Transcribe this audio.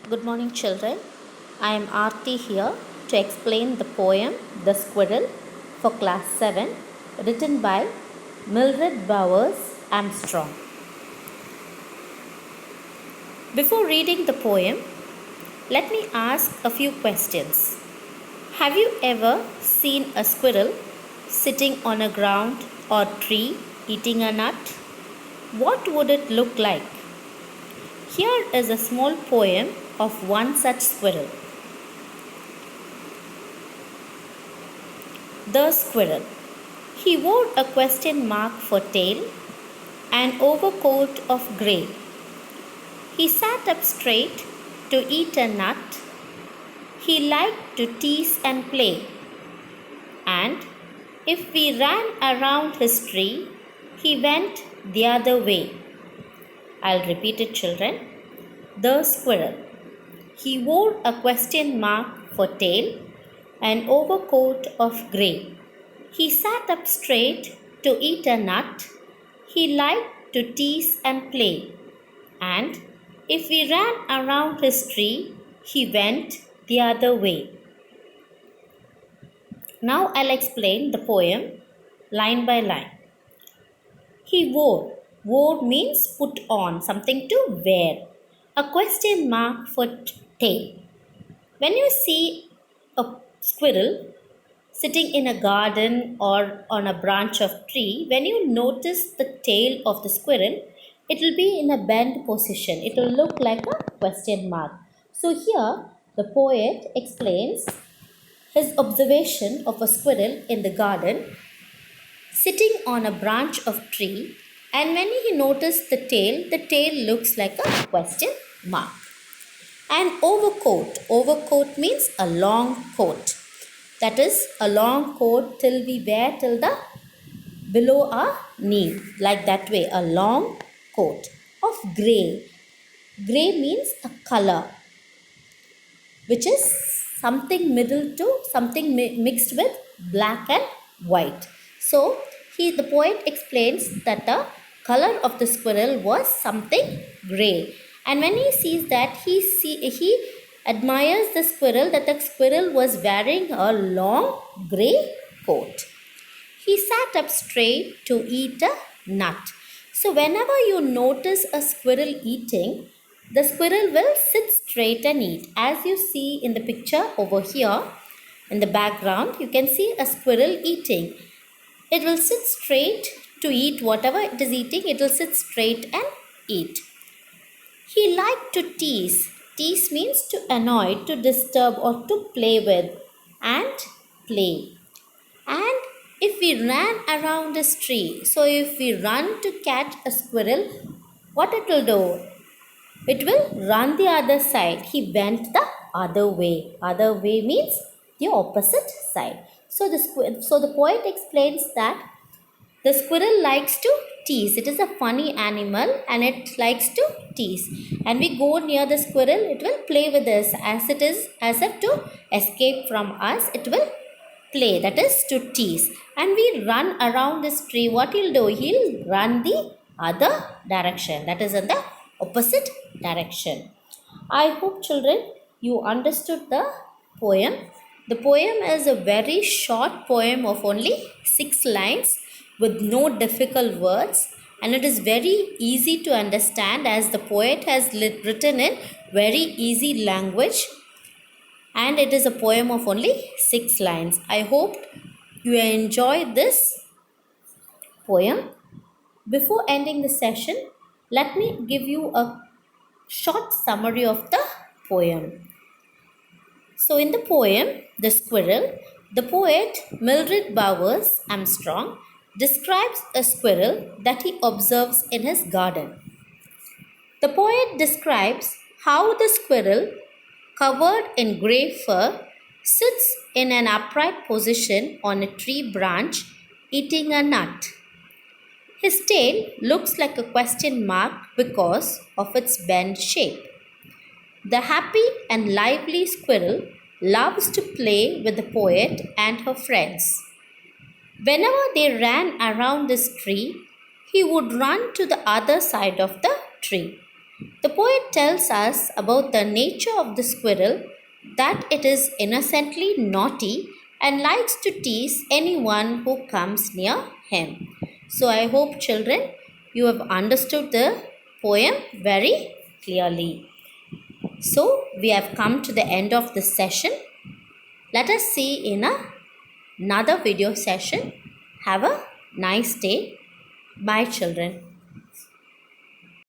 Good morning, children. I am Aarthi here to explain the poem The Squirrel for class 7, written by Mildred Bowers Armstrong. Before reading the poem, let me ask a few questions. Have you ever seen a squirrel sitting on a ground or tree eating a nut? What would it look like? Here is a small poem of one such squirrel. The Squirrel. He wore a question mark for tail, an overcoat of grey. He sat up straight to eat a nut. He liked to tease and play. And if we ran around his tree, he went the other way. I'll repeat it, children. The Squirrel. He wore a question mark for tail, an overcoat of grey. He sat up straight to eat a nut. He liked to tease and play. And if we ran around his tree, he went the other way. Now I'll explain the poem line by line. He wore. Wore means put on, something to wear. A question mark for tail. When you see a squirrel sitting in a garden or on a branch of tree, when you notice the tail of the squirrel, it will be in a bent position. It will look like a question mark. So here the poet explains his observation of a squirrel in the garden sitting on a branch of tree, and when he noticed the tail looks like a question mark. An overcoat. Overcoat means a long coat. That is a long coat till we wear till the below our knee, like that way, a long coat of grey. Grey means a color which is something middle to something mixed with black and white. So the poet explains that the color of the squirrel was something grey, and when he sees that, he admires the squirrel, that the squirrel was wearing a long grey coat. He sat up straight to eat a nut. So whenever you notice a squirrel eating, the squirrel will sit straight and eat. As you see in the picture over here, in the background, you can see a squirrel eating. It will sit straight to eat whatever it is eating. It will sit straight and eat. He liked to tease. Tease means to annoy, to disturb, or to play with, and play. And if we ran around this tree, so if we run to catch a squirrel, what it will do? It will run the other side. He went the other way. Other way means the opposite side. So the poet explains that the squirrel likes to tease. It is a funny animal and it likes to tease. And we go near the squirrel, it will play with us as if to escape from us. It will play, that is to tease. And we run around this tree. What he'll do? He'll run the other direction. That is in the opposite direction. I hope, children, you understood the poem. The poem is a very short poem of only 6 lines with no difficult words, and it is very easy to understand as the poet has written in very easy language, and it is a poem of only 6 lines. I hope you enjoy this poem. Before ending the session, let me give you a short summary of the poem. So in the poem, The Squirrel, the poet Mildred Bowers Armstrong describes a squirrel that he observes in his garden. The poet describes how the squirrel, covered in grey fur, sits in an upright position on a tree branch eating a nut. His tail looks like a question mark because of its bent shape. The happy and lively squirrel loves to play with the poet and her friends. Whenever they ran around this tree, he would run to the other side of the tree. The poet tells us about the nature of the squirrel, that it is innocently naughty and likes to tease anyone who comes near him. So I hope, children, you have understood the poem very clearly. So we have come to the end of this session. Let us see in another video session. Have a nice day. Bye, children.